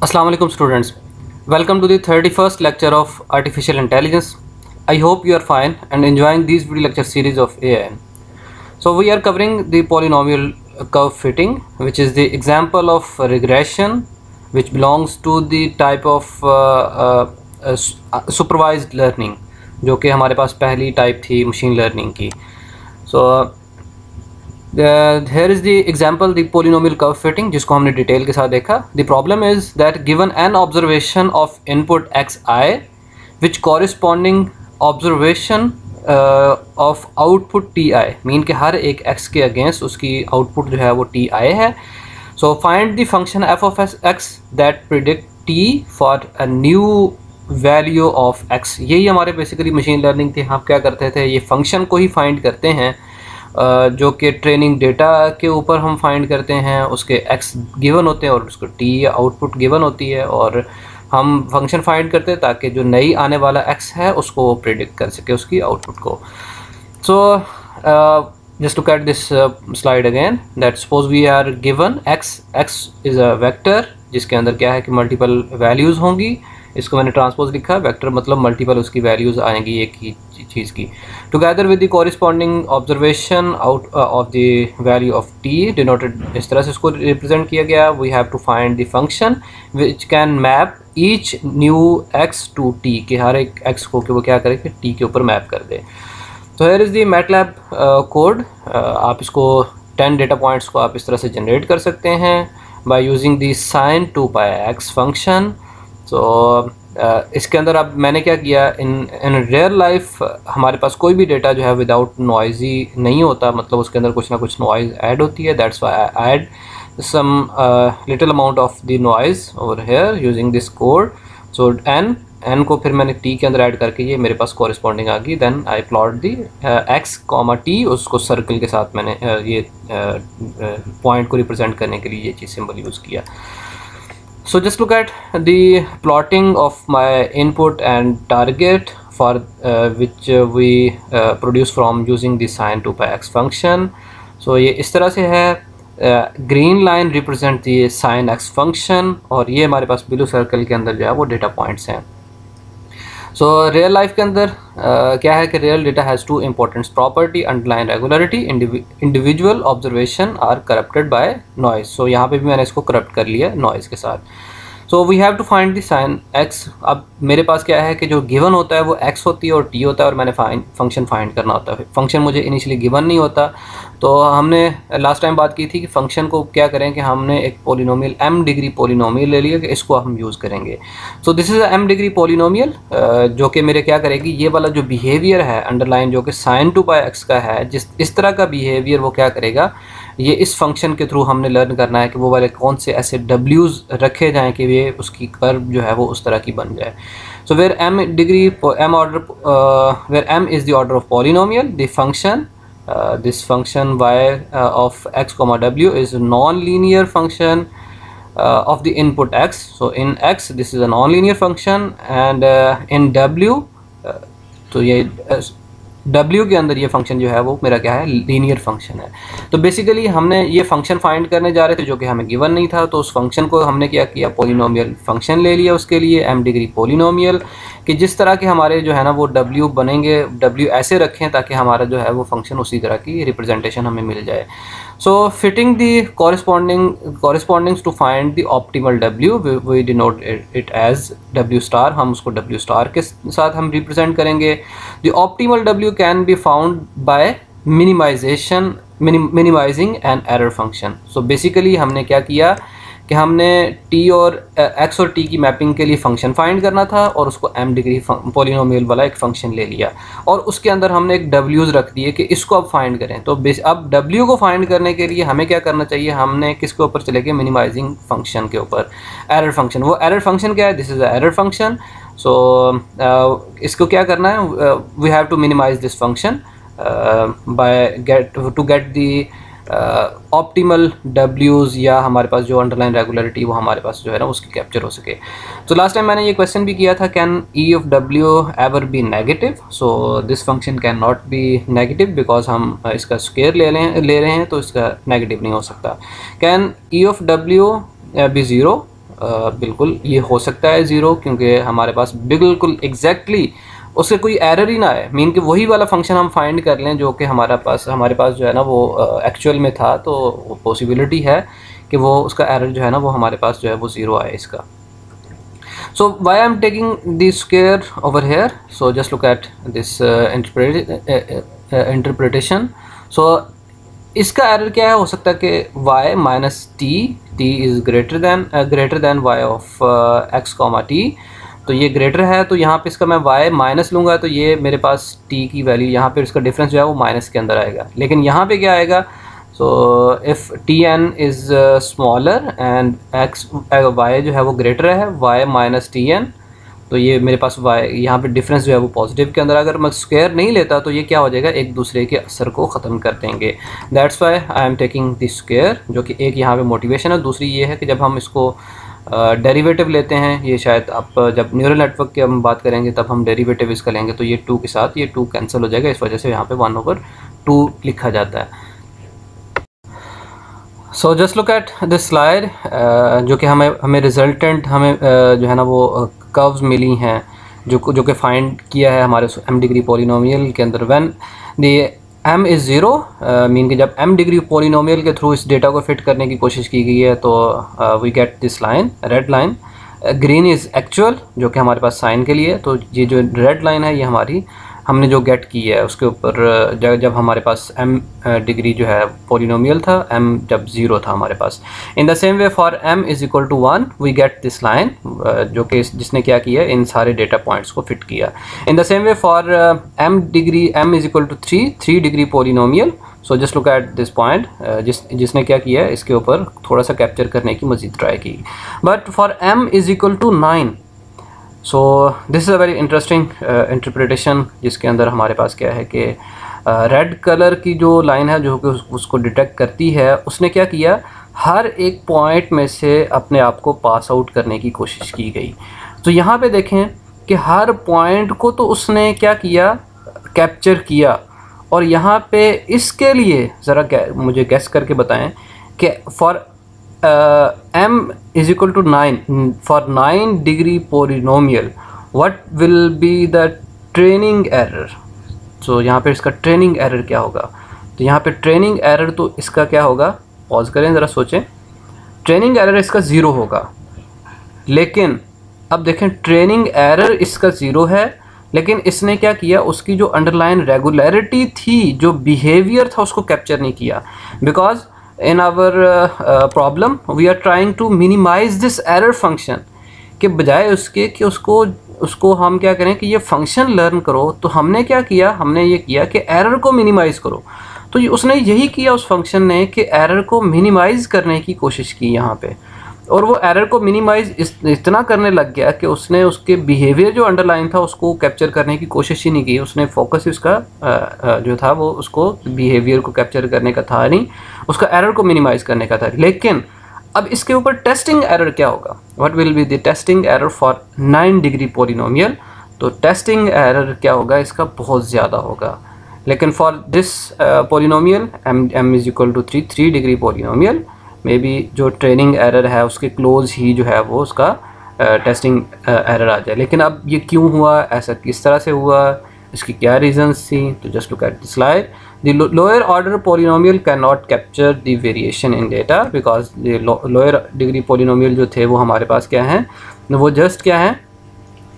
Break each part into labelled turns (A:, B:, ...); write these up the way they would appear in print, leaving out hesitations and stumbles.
A: Assalamu alaikum students. Welcome to the 31st lecture of Artificial Intelligence. I hope you are fine and enjoying these video lecture series of AI. So we are covering the polynomial curve fitting, which is the example of regression which belongs to the type of supervised learning, जो कि हमारे पास पहली type थी machine learning की. So here is the example, the polynomial curve fitting, जिसको हमने detail के साथ देखा. The problem is that given an observation of input xi which corresponding observation of output ti, mean कि हर एक x के अगेंस्ट उसकी आउटपुट जो है वो ti है. So find the function f of x that predict t for a new value of x. यही हमारे बेसिकली मशीन लर्निंग थी. हम क्या करते थे, ये फंक्शन को ही फाइंड करते हैं जो कि ट्रेनिंग डेटा के ऊपर हम फाइंड करते हैं. उसके x गिवन होते हैं और उसको t आउटपुट गिवन होती है, और हम फंक्शन फाइंड करते हैं ताकि जो नई आने वाला x है उसको वो प्रेडिक्ट कर सके उसकी आउटपुट को. So just look at this slide again, that suppose we are given x is a vector जिसके अंदर क्या है कि मल्टीपल वैल्यूज़ होंगी. इसको मैंने ट्रांसपोज लिखा, वेक्टर मतलब मल्टीपल उसकी वैल्यूज़ आएंगी एक ही चीज़ की. Together with the corresponding observation out of the value of t denoted, इस तरह से इसको रिप्रेजेंट किया गया. We have to find the function which can map each new x to t, कि हर एक x को कि वो क्या करे कि t के ऊपर मैप कर दे. तो here is the MATLAB code. आप इसको 10 डेटा पॉइंट्स को आप इस तरह से जनरेट कर सकते हैं by using the sin 2πx function. तो इसके अंदर अब मैंने क्या किया, इन रियल लाइफ हमारे पास कोई भी डेटा जो है विदाउट नॉइजी नहीं होता, मतलब उसके अंदर कुछ ना कुछ नॉइज़ ऐड होती है. That's why I add some little amount of the noise over here using this code. So n को फिर मैंने t के अंदर ऐड करके ये मेरे पास कॉरिस्पॉन्डिंग आ गई. Then I plot the x comma t, उसको सर्कल के साथ मैंने ये पॉइंट को रिप्रेजेंट करने के लिए ये चीज़ सिंबल यूज़ किया. So just look at the plotting of my input and target for which we produce from using the sin 2πx function. So ये इस तरह से है. Green line represent the sin x function, और ये हमारे पास blue circle के अंदर जो है वो डेटा पॉइंट्स हैं. सो रियल लाइफ के अंदर क्या है कि real data has two important property, underline regularity, individual observation are corrupted by noise. So यहाँ पे भी मैंने इसको करप्ट कर लिया नॉइज़ के साथ. So we have to find the sine x. अब मेरे पास क्या है कि जो गिवन होता है वो x होती है और t होता है, और मैंने फंक्शन फाइंड करना होता है. फंक्शन मुझे इनिशियली गिवन नहीं होता, तो हमने लास्ट टाइम बात की थी कि फंक्शन को क्या करें कि हमने एक पोलिनोमियल m डिग्री पोलिनोमियल ले लिया कि इसको हम यूज़ करेंगे. सो this is a m degree polynomial जो कि मेरे क्या करेगी, ये वाला जो बिहेवियर है अंडरलाइन जो कि sin 2πx का है, इस तरह का बिहेवियर वो क्या करेगा, ये इस फंक्शन के थ्रू हमने लर्न करना है कि वो वाले कौन से ऐसे w's रखे जाएं कि ये उसकी कर्व जो है वो उस तरह की बन जाए. So where m is the order of polynomial, the function this function y of x comma w is a non-linear function of the input x. So in x this is a non-linear function, and in w तो ये w के अंदर ये function जो है वो मेरा क्या है, लीनियर फंक्शन है. तो बेसिकली हमने ये फंक्शन फाइंड करने जा रहे थे जो कि हमें गिवन नहीं था, तो उस फंक्शन को हमने क्या किया, पोलिनोमियल फंक्शन ले लिया उसके लिए m डिग्री पोलिनोमियल, कि जिस तरह के हमारे जो है ना वो w बनेंगे, w ऐसे रखें ताकि हमारा जो है वो फंक्शन उसी तरह की रिप्रेजेंटेशन हमें मिल जाए. So fitting the correspondings to find the optimal w, we denote it as w star. हम उसको w स्टार के साथ हम रिप्रेजेंट करेंगे. The optimal w can be found by minimising an error function. So basically हमने क्या किया कि हमने t और x और t की मैपिंग के लिए फंक्शन फाइंड करना था, और उसको m डिग्री पोलिनोमियल वाला एक फंक्शन ले लिया, और उसके अंदर हमने एक w's रख दिए कि इसको अब फाइंड करें. तो अब w को फाइंड करने के लिए हमें क्या करना चाहिए, हमने किसके ऊपर चले गए, मिनिमाइजिंग फंक्शन के ऊपर, एरर फंक्शन. वो एरर फंक्शन क्या है, this is a error function. सो इसको क्या करना है, we have to minimize this function by to get the optimal w's, या हमारे पास जो अंडरलाइन रेगुलरिटी वो हमारे पास जो है ना उसकी कैप्चर हो सके. तो लास्ट टाइम मैंने ये क्वेश्चन भी किया था, can e of w ever be negative. So this function can not be negative because हम इसका स्क्वायर ले रहे हैं, तो इसका नेगेटिव नहीं हो सकता. Can e of w be zero. बिल्कुल ये हो सकता है ज़ीरो, क्योंकि हमारे पास बिल्कुल एग्जैक्टली उससे कोई एरर ही ना है, मीन कि वही वाला फंक्शन हम फाइंड कर लें जो कि हमारे पास जो है ना वो एक्चुअल में था, तो पॉसिबिलिटी है कि वो उसका एरर जो है ना वो हमारे पास जो है वो ज़ीरो आए इसका. So why I'm taking the square over here? So just look at this interpretation. So इसका एरर क्या है, हो सकता है कि y minus t is greater than y of x comma t. तो ये ग्रेटर है, तो यहाँ पे इसका मैं y माइनस लूँगा, तो ये मेरे पास t की वैल्यू यहाँ पे इसका डिफरेंस जो है वो माइनस के अंदर आएगा. लेकिन यहाँ पे क्या आएगा, so if tn is smaller and y जो है वो ग्रेटर है, y माइनस tn, तो ये मेरे पास y यहाँ पे डिफरेंस जो है वो पॉजिटिव के अंदर. अगर मैं स्क्वायर नहीं लेता तो ये क्या हो जाएगा, एक दूसरे के असर को ख़त्म कर देंगे. That's why I am taking the square, जो कि एक यहाँ पे मोटिवेशन है. दूसरी ये है कि जब हम इसको डेरिवेटिव लेते हैं, ये शायद आप जब न्यूरल नेटवर्क की हम बात करेंगे तब हम डेरिवेटिव इसका लेंगे, तो ये 2 के साथ ये 2 कैंसिल हो जाएगा, इस वजह से यहाँ पे 1/2 लिखा जाता है. सो just look at this slide, जो कि हमें रिजल्टेंट जो है ना वो कर्व्स मिली हैं, जो कि फाइंड किया है हमारे m डिग्री पॉलिनोमियल के अंदर. When the m is zero, mean कि जब m डिग्री पॉलिनोमियल के थ्रू इस डेटा को फिट करने की कोशिश की गई है, तो we get this line, red line. Green is actual, जो कि हमारे पास साइन के लिए, तो ये जो रेड लाइन है ये हमारी हमने जो गेट की है उसके ऊपर जब हमारे पास m डिग्री जो है पॉलिनोमियल था, m जब ज़ीरो था हमारे पास. In the same way for m is equal to 1 we get this line, जो कि जिसने क्या किया, इन सारे डेटा पॉइंट्स को फिट किया. In the same way for m is equal to 3 degree polynomial. So just look at this point, जिसने क्या किया, इसके ऊपर थोड़ा सा कैप्चर करने की मज़ीद ट्राई की. But for m is equal to 9, so this is a very interesting interpretation, जिसके अंदर हमारे पास क्या है कि रेड कलर की जो लाइन है जो कि उसको डिटेक्ट करती है, उसने क्या किया, हर एक पॉइंट में से अपने आप को पास आउट करने की कोशिश की गई. तो यहाँ पे देखें कि हर पॉइंट को तो उसने क्या किया, कैप्चर किया. और यहाँ पे इसके लिए ज़रा मुझे गैस करके बताएं कि for m is equal to 9, for 9 degree polynomial what will be the training error. so यहाँ पे इसका ट्रेनिंग एरर क्या होगा, तो यहाँ पे ट्रेनिंग एरर तो इसका क्या होगा, पॉज करें ज़रा सोचें, ट्रेनिंग एरर इसका ज़ीरो होगा. लेकिन अब देखें, ट्रेनिंग एरर इसका ज़ीरो है, लेकिन इसने क्या किया, उसकी जो अंडरलाइन रेगुलरिटी थी, जो बिहेवियर था, उसको कैप्चर नहीं किया. Because in our problem we are trying to minimize this error function, के बजाय उसके कि उसको हम क्या करें कि ये फंक्शन लर्न करो, तो हमने क्या किया, हमने ये किया कि एरर को मिनिमाइज़ करो. तो उसने यही किया उस फंक्शन ने कि एरर को मिनिमाइज़ करने की कोशिश की यहाँ पे, और वो एरर को मिनिमाइज़ इतना करने लग गया कि उसने उसके बिहेवियर जो अंडरलाइन था उसको कैप्चर करने की कोशिश ही नहीं की. उसने फोकस उसका जो था वो उसको बिहेवियर को कैप्चर करने का था नहीं, उसका एरर को मिनिमाइज़ करने का था. लेकिन अब इसके ऊपर टेस्टिंग एरर क्या होगा, what will be the testing error for 9 degree polynomial. तो टेस्टिंग एरर क्या होगा, इसका बहुत ज़्यादा होगा. लेकिन for this polynomial m is equal to 3 degree polynomial, maybe जो ट्रेनिंग एरर है उसके क्लोज ही जो है वो उसका टेस्टिंग एरर आ जाए. लेकिन अब ये क्यों हुआ, ऐसा किस तरह से हुआ, इसकी क्या रीजंस थी, तो just look at the slide. The lower order polynomial can not capture the variation in data, because the lower degree polynomial जो थे वो हमारे पास क्या हैं, वो जस्ट क्या है,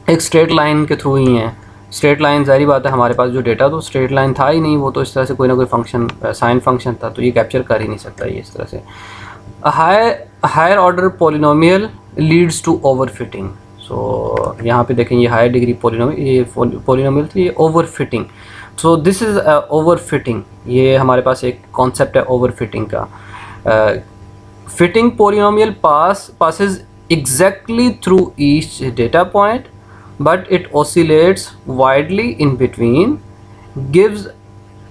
A: एक स्ट्रेट लाइन के थ्रू ही हैं. स्ट्रेट लाइन, जारी बात है, हमारे पास जो डेटा तो स्ट्रेट लाइन था ही नहीं, वो तो इस तरह से कोई ना कोई फंक्शन, साइन फंक्शन था, तो ये कैप्चर कर ही नहीं सकता ये इस तरह से. Higher order polynomial leads to overfitting. So यहाँ पे देखें, ये हायर डिग्री पॉलिनोमियल थी, ये overfitting. So this is overfitting, ये हमारे पास एक कॉन्सेप्ट है ओवरफिटिंग का. Fitting polynomial passes exactly through each data point, but it oscillates widely in between, gives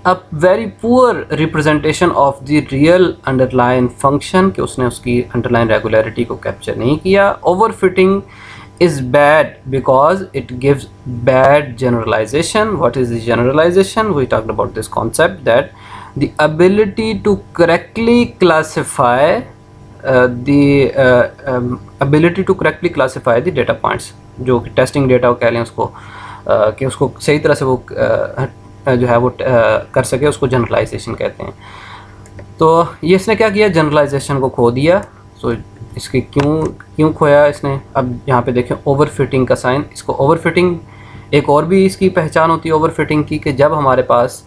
A: a very poor representation of the real underlying function कि उसने उसकी underlying regularity को capture नहीं किया. Overfitting is bad because it gives bad generalization. What is the generalization? We talked about this concept, that the ability to correctly classify the ability to correctly classify the data points, जो कि testing data कह लें उसको, कि उसको सही तरह से वो जो है वो कर सके, उसको जनरलाइजेशन कहते हैं। तो ये इसने क्या किया, जनरलाइजेशन को खो दिया। तो इसके क्यों खोया इसने, अब यहाँ पे देखें ओवरफिटिंग का साइन। इसको ओवरफिटिंग, एक और भी इसकी पहचान होती है ओवरफिटिंग की, कि जब हमारे पास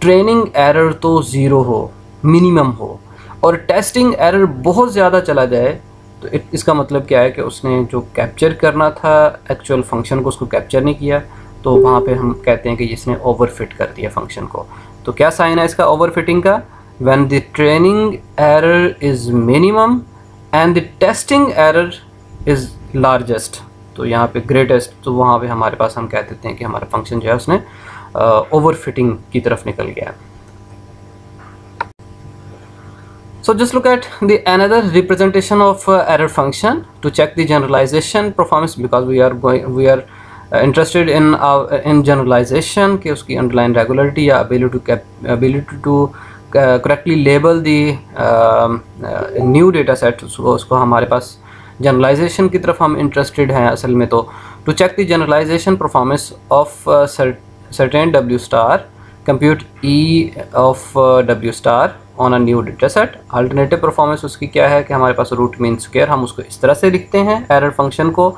A: ट्रेनिंग एरर तो ज़ीरो हो, मिनिमम हो, और टेस्टिंग एरर बहुत ज़्यादा चला जाए, तो इसका मतलब क्या है कि उसने जो कैप्चर करना था एक्चुअल फंक्शन को, उसको कैप्चर नहीं किया। तो वहाँ पे हम कहते हैं कि इसने ओवरफिट कर दिया फंक्शन को। तो क्या साइन है इसका ओवरफिटिंग का, when the training error is minimum and the testing error is largest, तो यहाँ पे ग्रेटेस्ट, तो वहाँ पे हमारे पास हम कह देते हैं कि हमारा फंक्शन जो है उसने ओवरफिटिंग की तरफ निकल गया। So just look at the another representation of error function to check the generalization performance, because we are interested in generalization कि उसकी underlying regularity या ability to correctly label the new data set। उसको हमारे पास generalization की तरफ हम interested हैं असल में। तो to check the generalization performance of certain W star, compute E of W star on a new data set. Alternative performance उसकी क्या है कि हमारे पास रूट मीन स्क्वायर, हम उसको इस तरह से लिखते हैं एरर फंक्शन को।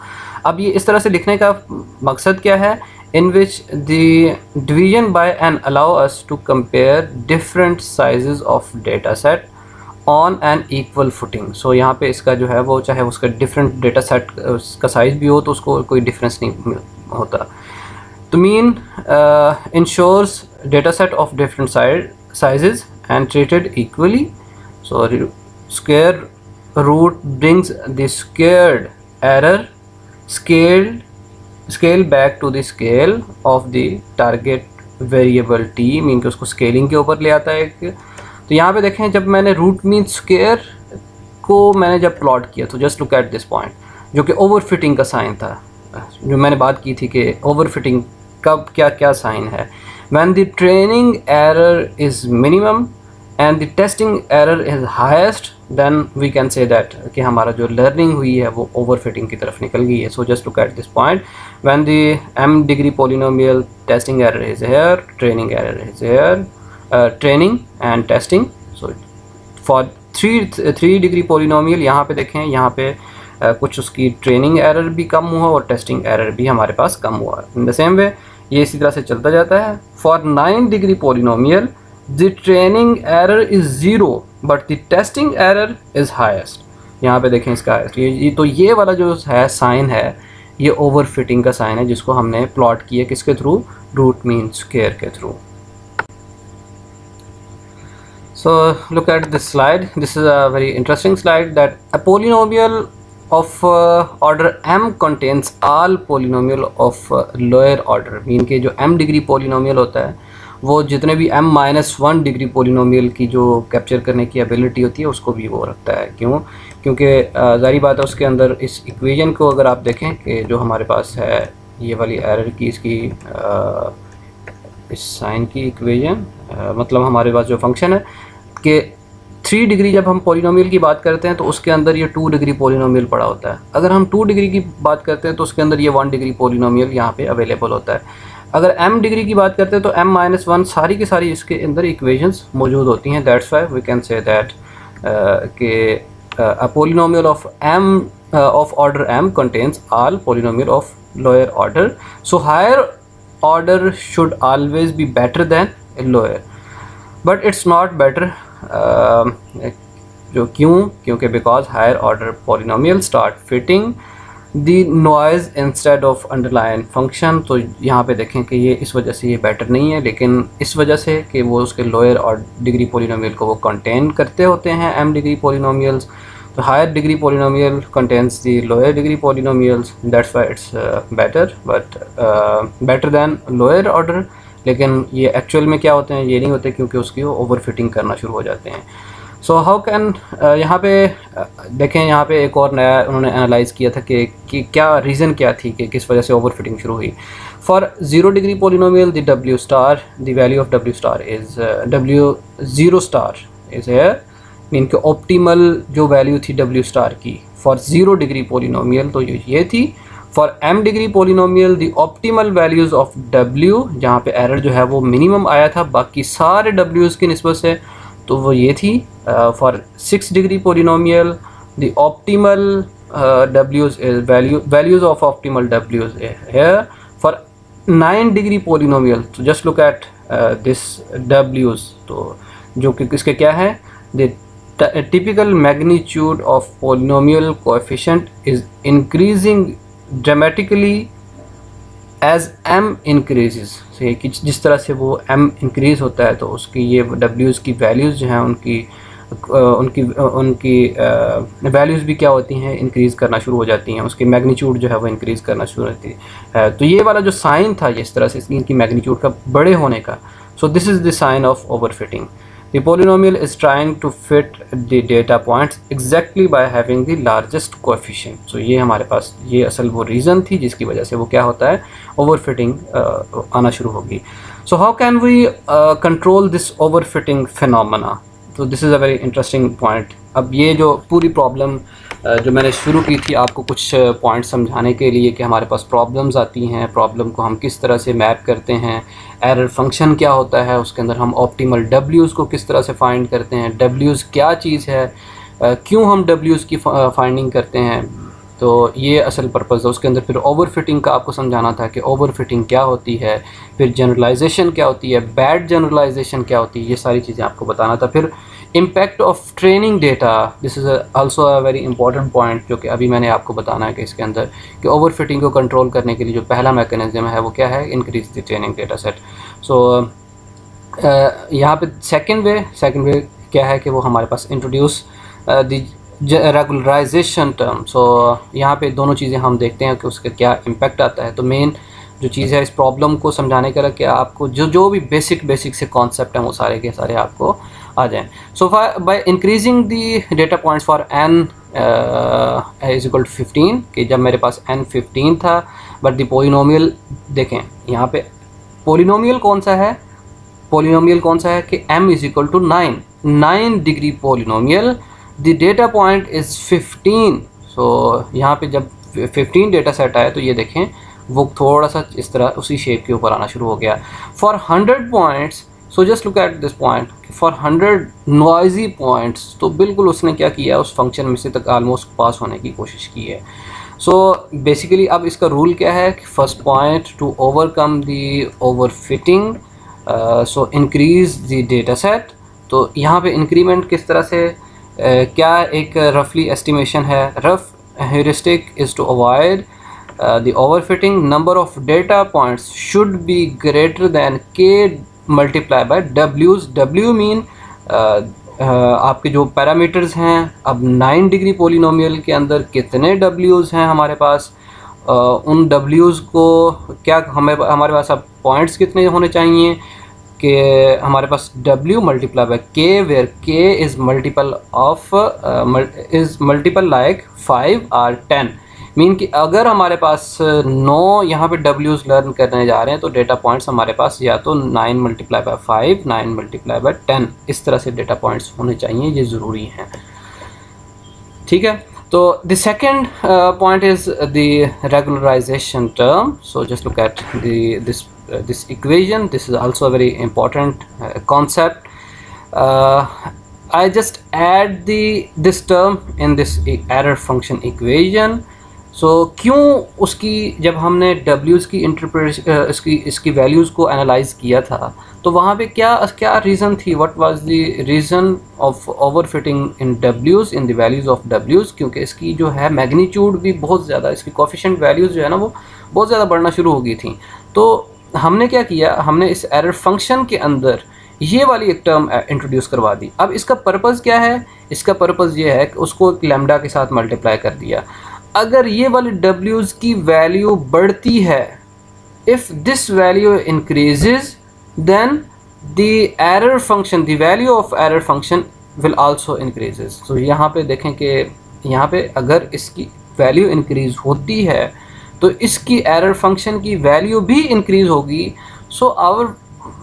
A: अब ये इस तरह से लिखने का मकसद क्या है, in which the division by and allow us to compare different sizes of data set on an equal footing. So यहाँ पे इसका जो है वो, चाहे उसका डिफरेंट डेटा सेट का साइज़ भी हो तो उसको कोई डिफरेंस नहीं होता। तो mean ensures data set of different sizes and treated equally. So square root brings the squared error scale back to the scale of the target variable t, mean कि उसको स्केलिंग के ऊपर ले आता है। तो यहाँ पे देखें, जब मैंने रूट मीन स्क्वायर को मैंने जब प्लॉट किया, तो just look at this point, जो कि ओवरफिटिंग का साइन था, जो मैंने बात की थी कि ओवरफिटिंग कब क्या क्या साइन है। When the training error is minimum and the testing error is highest, then we can say that कि हमारा जो learning हुई है वो overfitting की तरफ निकल गई है। So just look at this point, when the m degree polynomial testing error is here, training error is here, training and testing। So for 3 degree polynomial यहाँ पे देखें, यहाँ पे कुछ उसकी ट्रेनिंग एरर भी कम हुआ और टेस्टिंग एरर भी हमारे पास कम हुआ। इन द सेम वे ये इसी तरह से चलता जाता है। For 9 degree polynomial the training error is 0 but the testing error is highest. यहाँ पे देखें इसका तो ये वाला जो है साइन है, ये ओवरफिटिंग का साइन है, जिसको हमने प्लॉट किया किसके थ्रू, रूट मीन स्क्वायर के through. So look at this slide. This is a very interesting slide, that a polynomial of order m contains all polynomial of lower order, mean के जो m degree polynomial होता है वो जितने भी m-1 degree polynomial की जो capture करने की एबिलिटी होती है उसको भी वो रखता है। क्यों? क्योंकि ज़ाहिर बात है उसके अंदर इस इक्वेशन को अगर आप देखें कि जो हमारे पास है ये वाली एरर की इसकी इस साइन की इक्वेशन, मतलब हमारे पास जो फंक्शन है कि 3 डिग्री जब हम पोलिनोमियल की बात करते हैं तो उसके अंदर ये 2 डिग्री पोलिनोमियल पड़ा होता है। अगर हम 2 डिग्री की बात करते हैं तो उसके अंदर ये 1 डिग्री पोलिनोमियल यहाँ पे अवेलेबल होता है। अगर m डिग्री की बात करते हैं तो m-1 सारी की सारी इसके अंदर इक्वेशंस मौजूद होती हैं। That's why we can say that कि a polynomial of m of order m contains all polynomial of lower order, so higher order should always be better than lower, but it's not better। जो क्योंकि because higher order polynomial start fitting the noise instead of underlying function। तो यहाँ पे देखें कि ये इस वजह से ये बेटर नहीं है, लेकिन इस वजह से कि वो उसके लोअर और डिग्री पोलिनोमियल को वो कंटेन करते होते हैं m डिग्री पोलिनोमियल्स। तो higher degree polynomial contains the lower degree polynomials, that's why it's better, but better than lower order. लेकिन ये एक्चुअल में क्या होते हैं, ये नहीं होते, क्योंकि उसकी वो ओवरफिटिंग करना शुरू हो जाते हैं। सो हाउ कैन, यहाँ पे देखें, यहाँ पे एक और नया उन्होंने एनालाइज किया था कि क्या रीज़न क्या थी कि किस वजह से ओवरफिटिंग शुरू हुई। For 0 degree polynomial the W star, the value of W star is W0 star is here, mean कि ऑप्टिमल जो वैल्यू थी W स्टार की फॉर 0 डिग्री पोलिनोमियल तो ये थी। For m degree polynomial the optimal values of W, जहाँ पे error जो है वो मिनिमम आया था बाकी सारे W's की निस्बत से, तो वो ये थी। For 6 degree polynomial the optimal W's is values of optimal W's here. For 9 degree polynomial, so just look at this W's, तो जो कि किसके क्या है, the typical magnitude of polynomial coefficient is increasing dramatically as m increases। so कि जिस तरह से वो m increase होता है तो उसकी ये W's की values जो हैं उनकी वैल्यूज़ भी क्या होती हैं, इंक्रीज़ करना शुरू हो जाती हैं, उसकी मैग्नीट्यूड जो है वो इंक्रीज़ करना शुरू होती है। तो ये वाला जो साइन था इस तरह से इनकी मैग्नीट्यूड का बड़े होने का, so this is the sign of overfitting. The polynomial is trying to fit the data points exactly by having the largest coefficient. So ये हमारे पास ये असल वो रीज़न थी जिसकी वजह से वो क्या होता है, ओवरफिटिंग आना शुरू होगी। So how can we control this overfitting phenomena? तो this is a very interesting point. अब ये जो पूरी प्रॉब्लम जो मैंने शुरू की थी आपको कुछ पॉइंट समझाने के लिए कि हमारे पास प्रॉब्लम्स आती हैं, प्रॉब्लम को हम किस तरह से मैप करते हैं, एरर फंक्शन क्या होता है, उसके अंदर हम ऑप्टिमल W's को किस तरह से फाइंड करते हैं, W's क्या चीज़ है, क्यों हम W's की फाइंडिंग करते हैं, तो ये असल पर्पज़ है। उसके अंदर फिर ओवरफिटिंग का आपको समझाना था कि ओवरफिटिंग क्या होती है, फिर जनरलाइजेशन क्या होती है, बैड जनरलाइजेशन क्या होती है, ये सारी चीज़ें आपको बताना था। फिर impact of training data, this is also a very important point जो कि अभी मैंने आपको बताना है कि इसके अंदर कि ओवरफिटिंग को कंट्रोल करने के लिए जो पहला मैकेनिज्म है वो क्या है, increase the training data set. So यहाँ पे सेकंड वे क्या है कि वो हमारे पास introduce the regularization term. So यहाँ पे दोनों चीज़ें हम देखते हैं कि उसका क्या इम्पैक्ट आता है। तो मेन जो चीज़ है इस प्रॉब्लम को समझाने के लिए कि आपको जो भी बेसिक से कॉन्सेप्ट हैं वो सारे के सारे आपको आ जाएं। So by increasing the data points for n is equal to 15, कि जब मेरे पास n 15 था बट द पोलिनोमियल, देखें यहाँ पे पोलिनोमियल कौन सा है, पोलिनोमियल कौन सा है कि m is equal to 9 degree polynomial, the data point is 15। सो यहाँ पे जब 15 डेटा सेट आया तो ये देखें वो थोड़ा सा इस तरह उसी शेप के ऊपर आना शुरू हो गया। For 100 points, so just look at this point, for 100 noisy points, तो बिल्कुल उसने क्या किया, उस फंक्शन में से तक आलमोस्ट पास होने की कोशिश की है। सो बेसिकली अब इसका रूल क्या है कि first point two overcome the overfitting, so increase the data set. तो यहाँ पे इंक्रीमेंट किस तरह से, क्या एक रफली एस्टिमेशन है, rough heuristic is to avoid the overfitting, number of data points should be greater than k multiplied by W's। W mean आपके जो पैरामीटर्स हैं, अब 9 डिग्री पोलिनोमियल के अंदर कितने W's हैं हमारे पास, उन W's को क्या हमारे पास अब पॉइंट्स कितने होने चाहिए कि हमारे पास W multiply by K, where K is multiple like 5 और 10। मीन कि अगर हमारे पास 9 यहाँ पे W's लर्न करने जा रहे हैं तो डेटा पॉइंट्स हमारे पास या तो 9 मल्टीप्लाई बाय 5, 9 मल्टीप्लाई बाय 10, इस तरह से डेटा पॉइंट्स होने चाहिए, ये ज़रूरी हैं। ठीक है, तो the second point is the regularization term. So just look at this equation, this is also a very important concept. I just add this term in this error function equation. So क्यों उसकी जब हमने W's की इसकी values को analyse किया था तो वहाँ पे क्या रीज़न थी, what was the reason of overfitting in W's, in the values of W's, क्योंकि इसकी जो है मैग्नीट्यूड भी बहुत ज़्यादा, इसकी कोफिशिएंट वैल्यूज़ जो है ना वो बहुत ज़्यादा बढ़ना शुरू हो गई थी। तो हमने क्या किया, हमने इस एरर फंक्शन के अंदर ये वाली एक टर्म इंट्रोड्यूस करवा दी। अब इसका पर्पज़ क्या है, इसका पर्पज़ ये है कि उसको एक लैम्डा के साथ मल्टीप्लाई कर दिया। अगर ये वाली W's की वैल्यू बढ़ती है, if this value increases then the error function, the value of error function will also increases. तो यहाँ पे देखें कि यहाँ पे अगर इसकी वैल्यू इंक्रीज़ होती है तो इसकी एरर फंक्शन की वैल्यू भी इंक्रीज़ होगी। सो आवर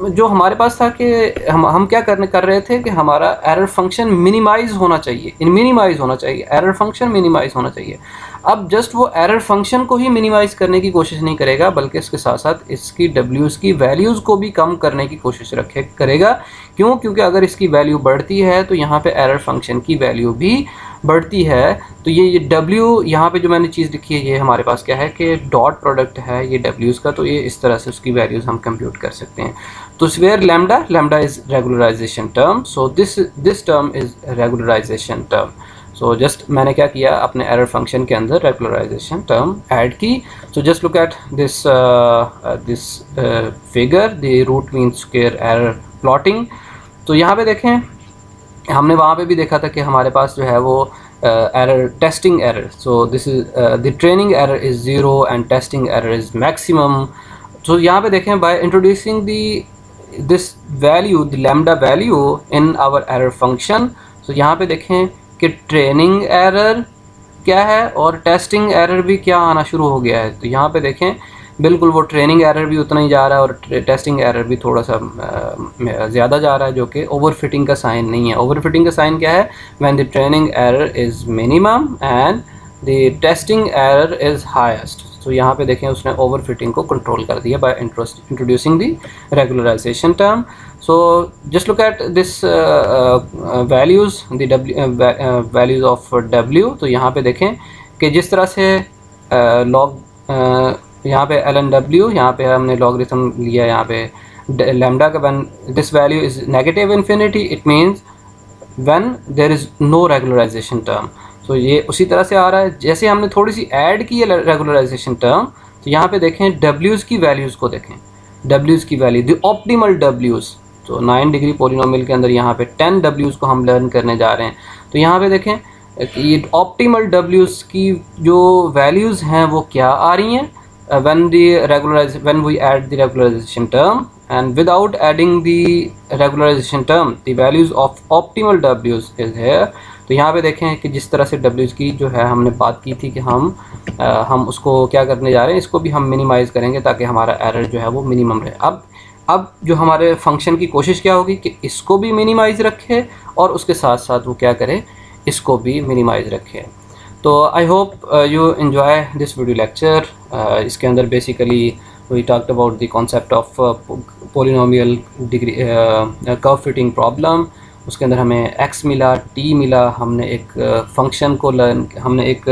A: जो हमारे पास था कि हम क्या कर रहे थे कि हमारा एरर फंक्शन मिनिमाइज होना चाहिए, एरर फंक्शन मिनिमाइज होना चाहिए। अब जस्ट वो एरर फंक्शन को ही मिनिमाइज करने की कोशिश नहीं करेगा, बल्कि इसके साथ साथ इसकी डब्ल्यूज़ की वैल्यूज़ को भी कम करने की कोशिश करेगा। क्यों? क्योंकि अगर इसकी वैल्यू बढ़ती है तो यहाँ पे एरर फंक्शन की वैल्यू भी बढ़ती है। तो ये W यहाँ पे जो मैंने चीज़ लिखी है, ये हमारे पास क्या है कि डॉट प्रोडक्ट है ये डब्ल्यूज़ का, तो ये इस तरह से उसकी वैल्यूज़ हम कंप्यूट कर सकते हैं। तो square lambda is regularization term, so this term is regularization term. So just मैंने क्या किया, अपने एरर फंक्शन के अंदर रेगुलराइजेशन टर्म ऐड की। So just look at this figure, the root mean square error plotting. तो यहाँ पे देखें, हमने वहाँ पे भी देखा था कि हमारे पास जो है वो error, testing error, so this is the training error is 0 and testing error is maximum. तो यहाँ पे देखें, by introducing this value, the lambda value in our error function. तो यहाँ पे देखें कि ट्रेनिंग एरर क्या है और टेस्टिंग एरर भी क्या आना शुरू हो गया है। तो यहाँ पे देखें बिल्कुल वो ट्रेनिंग एरर भी उतना ही जा रहा है और टेस्टिंग एरर भी थोड़ा सा ज़्यादा जा रहा है, जो कि ओवरफिटिंग का साइन नहीं है। ओवरफिटिंग का साइन क्या है? When the training error is minimum and the testing error is highest. तो यहाँ पे देखें उसने ओवरफिटिंग को कंट्रोल कर दिया by introducing the regularization term. So just look at this values, the values of W। तो यहाँ पे देखें कि जिस तरह से log यहाँ पे ln_W, यहाँ पे हमने लॉगरिथम लिया, यहाँ पे लैम्डा का when this value is negative infinity, it means when there is no regularization term। तो ये उसी तरह से आ रहा है जैसे हमने थोड़ी सी ऐड की है रेगुलराइजेशन टर्म। तो यहाँ पे देखें W's की वैल्यूज़ को देखें, W's की वैल्यू, द ऑप्टिमल W's। तो 9 डिग्री पोलिनोमियल के अंदर यहाँ पे 10 W's को हम लर्न करने जा रहे हैं। तो यहाँ पे देखें कि ये ऑप्टिमल W's की जो वैल्यूज़ हैं वो क्या आ रही हैं, when we add the regularization term and without adding the regularization term the values of optimal W's is here। तो यहाँ पे देखें कि जिस तरह से W's की जो है हमने बात की थी कि हम उसको क्या करने जा रहे हैं, इसको भी हम मिनिमाइज़ करेंगे ताकि हमारा एरर जो है वो मिनिमम रहे। अब जो हमारे फंक्शन की कोशिश क्या होगी कि इसको भी मिनिमाइज़ रखे और उसके साथ साथ वो क्या करे, इसको भी मिनिमाइज़ रखे। तो I hope you enjoy this video lecture. इसके अंदर basically we talked about the concept of polynomial degree curve fitting problem. उसके अंदर हमें x मिला, t मिला, हमने एक फंक्शन को हमने एक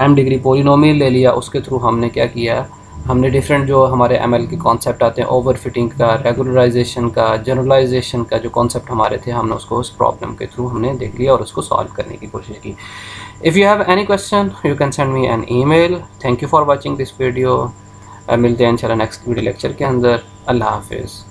A: m डिग्री पोलिनोमियल ले लिया, उसके थ्रू हमने क्या किया, हमने डिफरेंट जो हमारे ML के कॉन्सेप्ट आते हैं, ओवर फिटिंग का, रेगुलराइजेशन का, जनरलाइजेशन का जो कॉन्सेप्ट हमारे थे, हमने उसको उस प्रॉब्लम के थ्रू हमने देख लिया और उसको सॉल्व करने की कोशिश की। If you have any question you can send me an email. Thank you for watching this video. मिलते हैं इंशाल्लाह नेक्स्ट वीडियो लेक्चर के अंदर। अल्लाह हाफिज़।